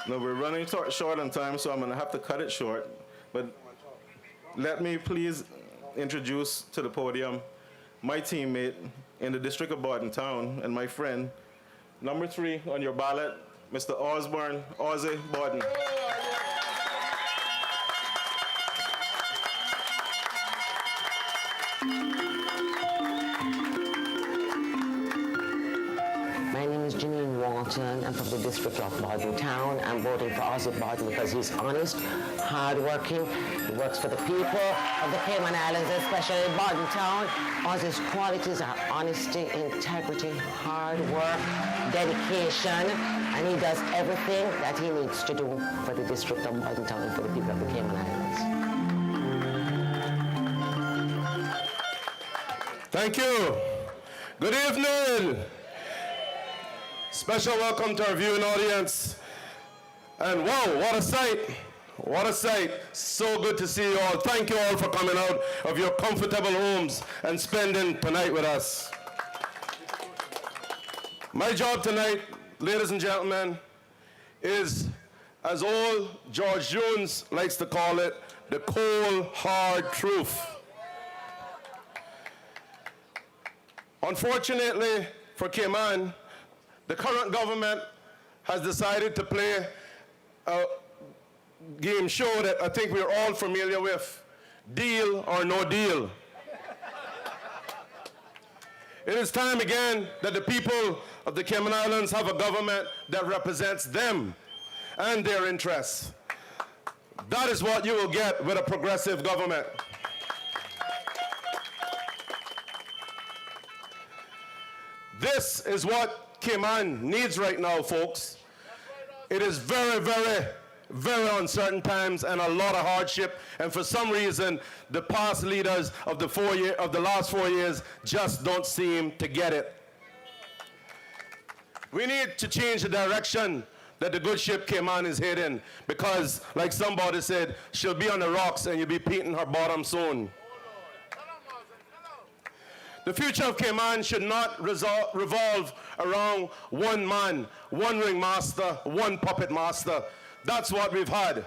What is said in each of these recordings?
No, we're running short on time, so I'm going to have to cut it short. But let me please introduce to the podium my teammate in the District of Bordentown and my friend, number 3 on your ballot, Mr. Osborne, Ozzy Borden. My name is Janine Walton. I'm from the District of Bordentown. I'm voting for Ozzy Borden because he's honest, hardworking. He works for the people of the Cayman Islands, especially Bordentown. Ozzy's qualities are honesty, integrity, hard work, dedication, and he does everything that he needs to do for the District of Bordentown and for the people of the Cayman Islands. Thank you. Good evening. Special welcome to our viewing audience. And wow, what a sight. What a sight. So good to see you all. Thank you all for coming out of your comfortable homes and spending tonight with us. My job tonight, ladies and gentlemen, is, as old George Jones likes to call it, the cold, hard truth. Unfortunately for Cayman, the current government has decided to play a game show that I think we're all familiar with, deal or no deal. It is time again that the people of the Cayman Islands have a government that represents them and their interests. That is what you will get with a progressive government. This is what Cayman needs right now, folks. It is very, very, very uncertain times and a lot of hardship, and for some reason, the past leaders of the last 4 years just don't seem to get it. We need to change the direction that the good ship Cayman is heading, because, like somebody said, she'll be on the rocks and you'll be painting her bottom soon. The future of Cayman should not revolve around one man, one ringmaster, one puppet master. That's what we've had.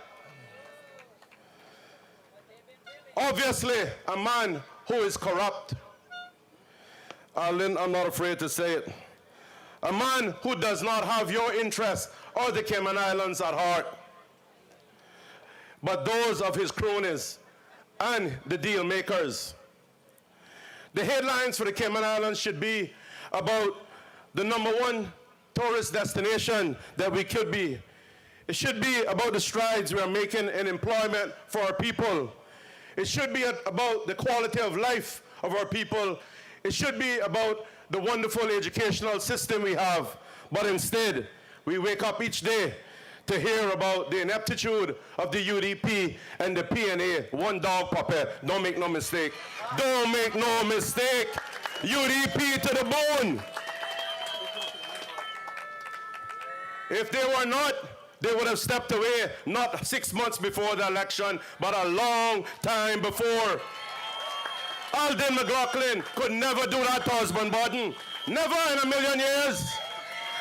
Obviously, a man who is corrupt. Arlen, I'm not afraid to say it. A man who does not have your interests or the Cayman Islands at heart, but those of his cronies and the deal makers. The headlines for the Cayman Islands should be about the #1 tourist destination that we could be. It should be about the strides we are making in employment for our people. It should be about the quality of life of our people. It should be about the wonderful educational system we have. But instead, we wake up each day to hear about the ineptitude of the UDP and the PNA, one dog puppet. Don't make no mistake. Don't make no mistake. UDP to the bone. If they were not, they would have stepped away, not 6 months before the election, but a long time before. Alden McLaughlin could never do that to Osborne Borden. Never in a million years.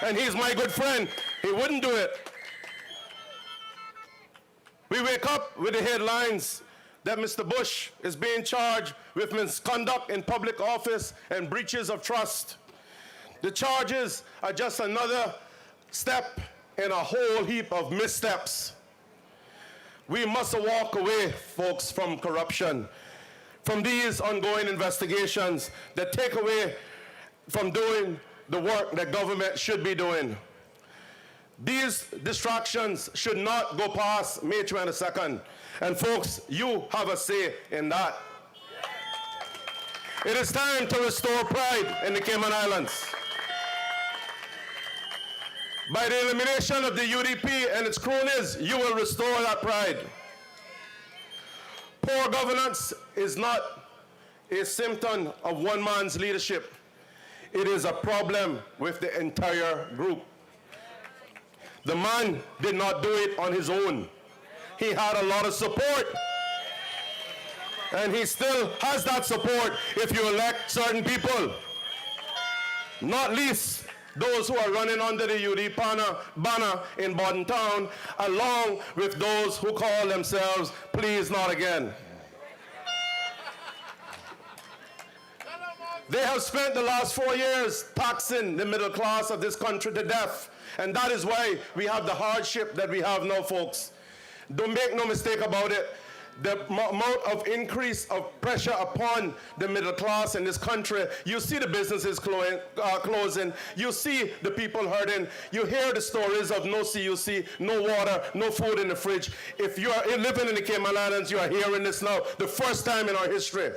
And he's my good friend. He wouldn't do it. We wake up with the headlines that Mr. Bush is being charged with misconduct in public office and breaches of trust. The charges are just another step in a whole heap of missteps. We must walk away, folks, from corruption, from these ongoing investigations that take away from doing the work that government should be doing. These distractions should not go past May 22nd. And folks, you have a say in that. It is time to restore pride in the Cayman Islands. By the elimination of the UDP and its cronies, you will restore that pride. Poor governance is not a symptom of one man's leadership. It is a problem with the entire group. The man did not do it on his own. He had a lot of support. And he still has that support if you elect certain people. Not least those who are running under the UD banner in Borden Town, along with those who call themselves Please Not Again. They have spent the last 4 years taxing the middle class of this country to death. And that is why we have the hardship that we have now, folks. Don't make no mistake about it. The amount of increase of pressure upon the middle class in this country, you see the businesses closing, you see the people hurting, you hear the stories of no CUC, no water, no food in the fridge. If you are living in the Cayman Islands, you are hearing this now, the first time in our history.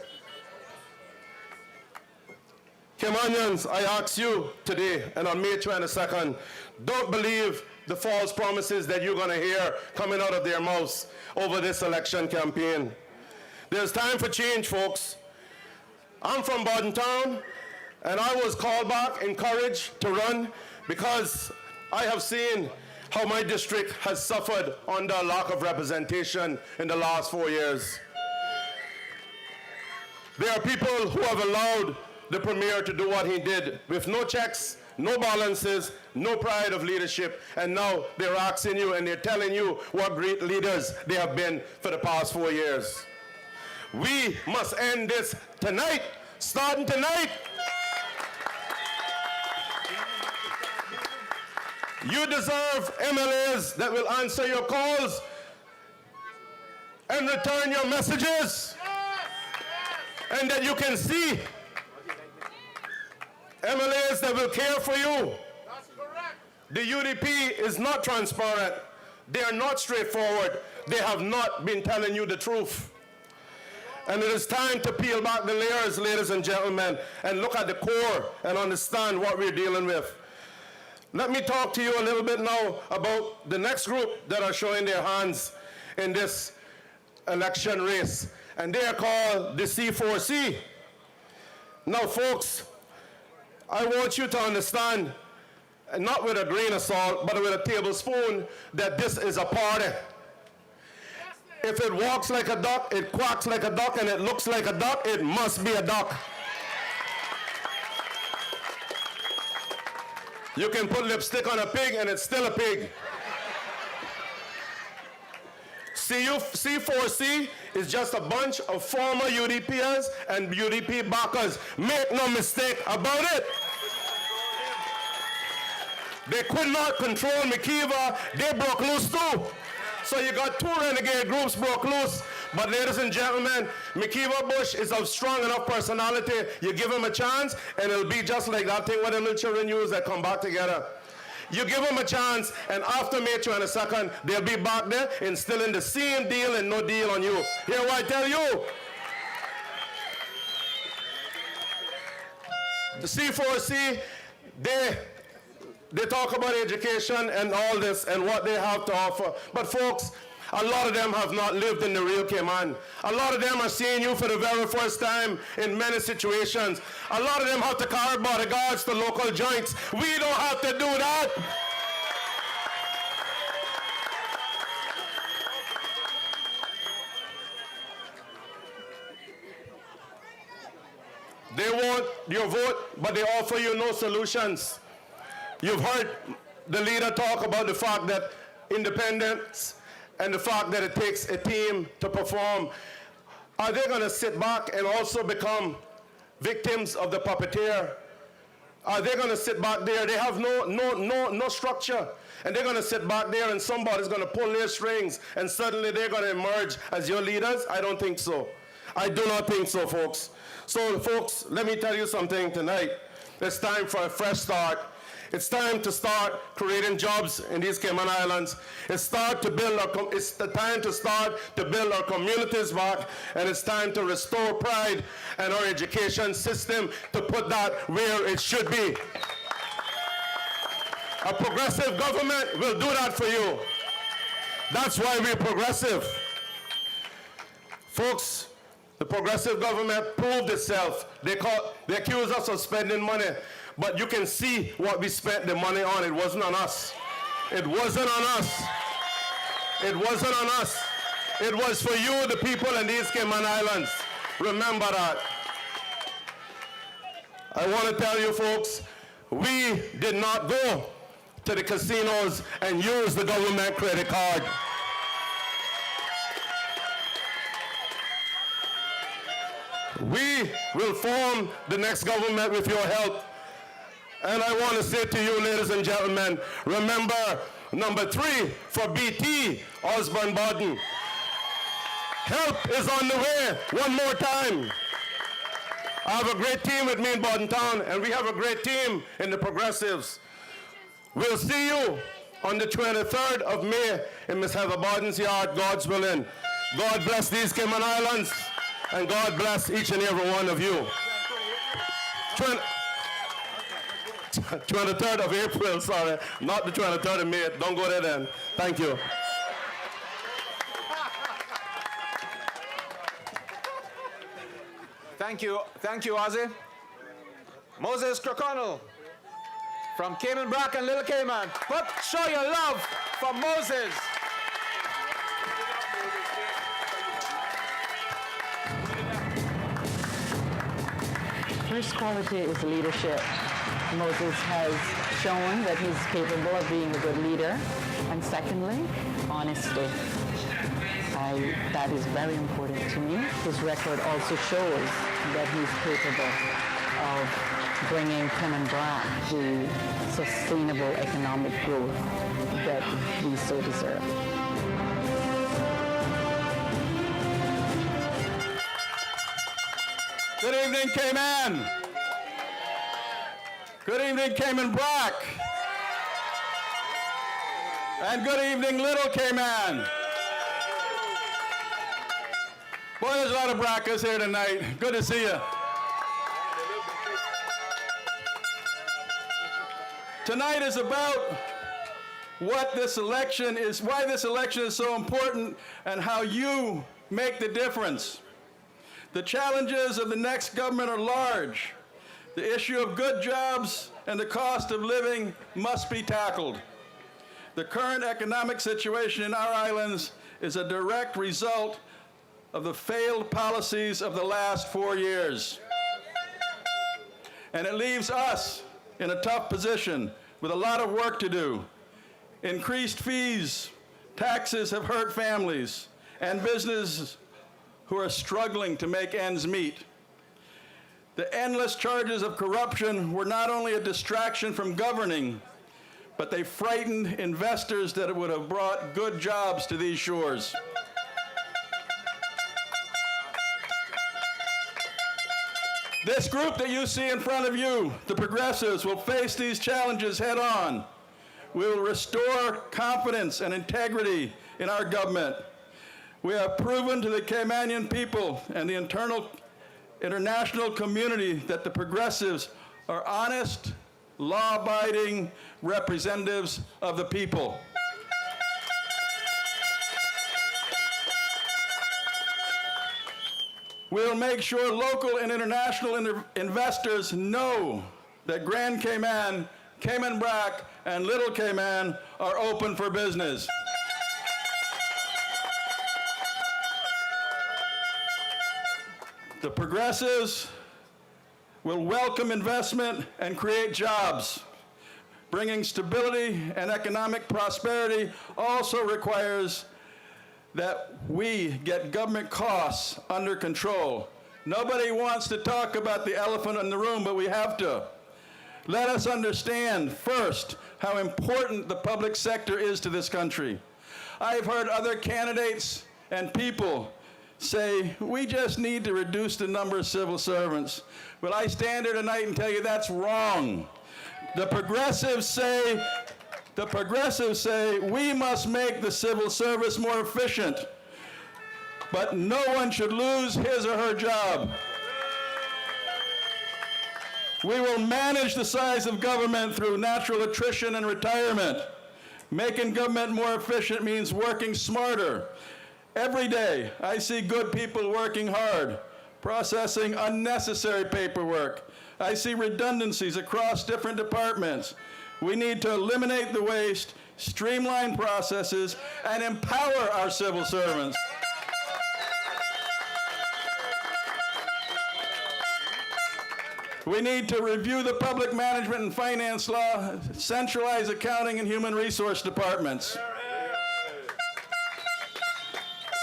Caymanians, I ask you today, and on May 22nd, don't believe the false promises that you're going to hear coming out of their mouths over this election campaign. There's time for change, folks. I'm from Borden Town, and I was called back, encouraged to run because I have seen how my district has suffered under a lack of representation in the last 4 years. There are people who have allowed the premier to do what he did with no checks, no balances, no pride of leadership, and now they're asking you and they're telling you what great leaders they have been for the past 4 years. We must end this tonight, starting tonight. You deserve MLAs that will answer your calls and return your messages, and that you can see MLAs that will care for you. That's correct. The UDP is not transparent. They are not straightforward. They have not been telling you the truth. And it is time to peel back the layers, ladies and gentlemen, and look at the core and understand what we're dealing with. Let me talk to you a little bit now about the next group that are showing their hands in this election race, and they are called the C4C. Now, folks, I want you to understand, and not with a grain of salt, but with a tablespoon, that this is a party. If it walks like a duck, it quacks like a duck, and it looks like a duck, it must be a duck. You can put lipstick on a pig, and it's still a pig. C4C is just a bunch of former UDPers and UDP backers. Make no mistake about it. They could not control McKeever. They broke loose too. So you got two renegade groups broke loose. But ladies and gentlemen, McKeever Bush is of strong enough personality. You give him a chance, and it'll be just like that thing what the little children use that come back together. You give them a chance, and after May 22nd, they'll be back there instilling the same deal and no deal on you. Hear what I tell you? The C4C, they talk about education and all this and what they have to offer. But folks, a lot of them have not lived in the real Cayman. A lot of them are seeing you for the very first time in many situations. A lot of them have to carry bodyguards to local joints. We don't have to do that. They want your vote, but they offer you no solutions. You've heard the leader talk about the fact that independence and the fact that it takes a team to perform. Are they going to sit back and also become victims of the puppeteer? Are they going to sit back there? They have no structure. And they're going to sit back there and somebody's going to pull their strings and suddenly they're going to emerge as your leaders? I don't think so. I do not think so, folks. So, folks, let me tell you something tonight. It's time for a fresh start. It's time to start creating jobs in these Cayman Islands. It's the time to start to build our communities back, and it's time to restore pride and our education system to put that where it should be. A progressive government will do that for you. That's why we're progressive. Folks, the progressive government proved itself. They accuse us of spending money. But you can see what we spent the money on. It wasn't on us. It wasn't on us. It wasn't on us. It was for you, the people in these Cayman Islands. Remember that. I want to tell you, folks, we did not go to the casinos and use the government credit card. We will form the next government with your help. And I want to say to you, ladies and gentlemen, remember number 3 for BT, Osborne Borden. Help is on the way. One more time. I have a great team with me in Borden Town, and we have a great team in the Progressives. We'll see you on the 23rd of May in Miss Heather Borden's yard, God's willing. God bless these Cayman Islands, and God bless each and every one of you. 23rd of April, sorry, not the 23rd of May. Don't go there then. Thank you. Thank you, Ozzy. Moses Croconnell from Cayman Brac and Little Cayman. Show your love for Moses. First quality is leadership. Moses has shown that he's capable of being a good leader. And secondly, honesty. That is very important to me. His record also shows that he's capable of bringing Cayman Brac the sustainable economic growth that we so deserve. Good evening, Cayman. Good evening, Cayman Brac. And good evening, Little Cayman. Boy, there's a lot of Brackers here tonight. Good to see you. Tonight is about what this election is, why this election is so important, and how you make the difference. The challenges of the next government are large. The issue of good jobs and the cost of living must be tackled. The current economic situation in our islands is a direct result of the failed policies of the last 4 years. And it leaves us in a tough position with a lot of work to do. Increased fees, taxes have hurt families and businesses who are struggling to make ends meet. The endless charges of corruption were not only a distraction from governing, but they frightened investors that it would have brought good jobs to these shores. This group that you see in front of you, the Progressives, will face these challenges head on. We will restore confidence and integrity in our government. We have proven to the Caymanian people and the international community that the Progressives are honest, law-abiding representatives of the people. We'll make sure local and international investors know that Grand Cayman, Cayman Brac, and Little Cayman are open for business. The Progressives will welcome investment and create jobs. Bringing stability and economic prosperity also requires that we get government costs under control. Nobody wants to talk about the elephant in the room, but we have to. Let us understand first how important the public sector is to this country. I've heard other candidates and people say, we just need to reduce the number of civil servants. Well, I stand here tonight and tell you that's wrong. The Progressives say we must make the civil service more efficient, but no one should lose his or her job. We will manage the size of government through natural attrition and retirement. Making government more efficient means working smarter. Every day, I see good people working hard, processing unnecessary paperwork. I see redundancies across different departments. We need to eliminate the waste, streamline processes, and empower our civil servants. We need to review the public management and finance law, centralize accounting and human resource departments.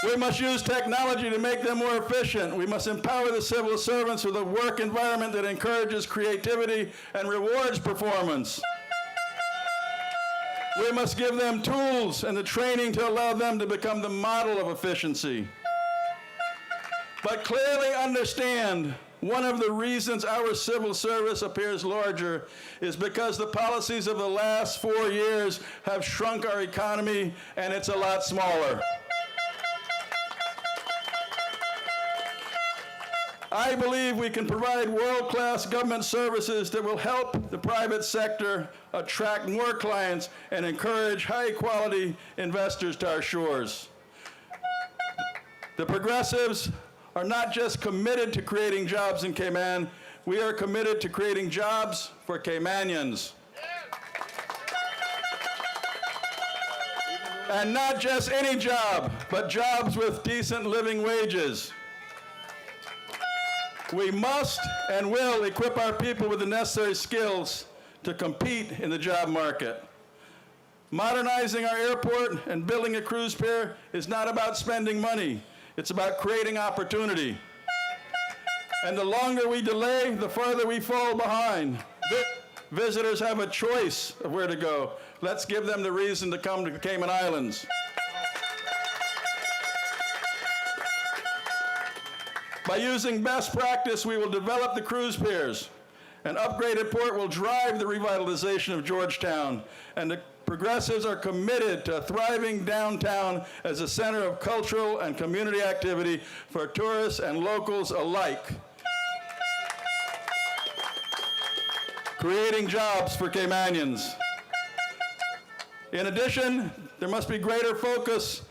We must use technology to make them more efficient. We must empower the civil servants with a work environment that encourages creativity and rewards performance. We must give them tools and the training to allow them to become the model of efficiency. But clearly understand, one of the reasons our civil service appears larger is because the policies of the last 4 years have shrunk our economy and it's a lot smaller. I believe we can provide world-class government services that will help the private sector attract more clients and encourage high-quality investors to our shores. The progressives are not just committed to creating jobs in Cayman, we are committed to creating jobs for Caymanians. And not just any job, but jobs with decent living wages. We must and will equip our people with the necessary skills to compete in the job market. Modernizing our airport and building a cruise pier is not about spending money. It's about creating opportunity. And the longer we delay, the farther we fall behind. Visitors have a choice of where to go. Let's give them the reason to come to the Cayman Islands. By using best practice, we will develop the cruise piers. An upgraded port will drive the revitalization of Georgetown, and the progressives are committed to a thriving downtown as a center of cultural and community activity for tourists and locals alike. Creating jobs for Caymanians. In addition, there must be greater focus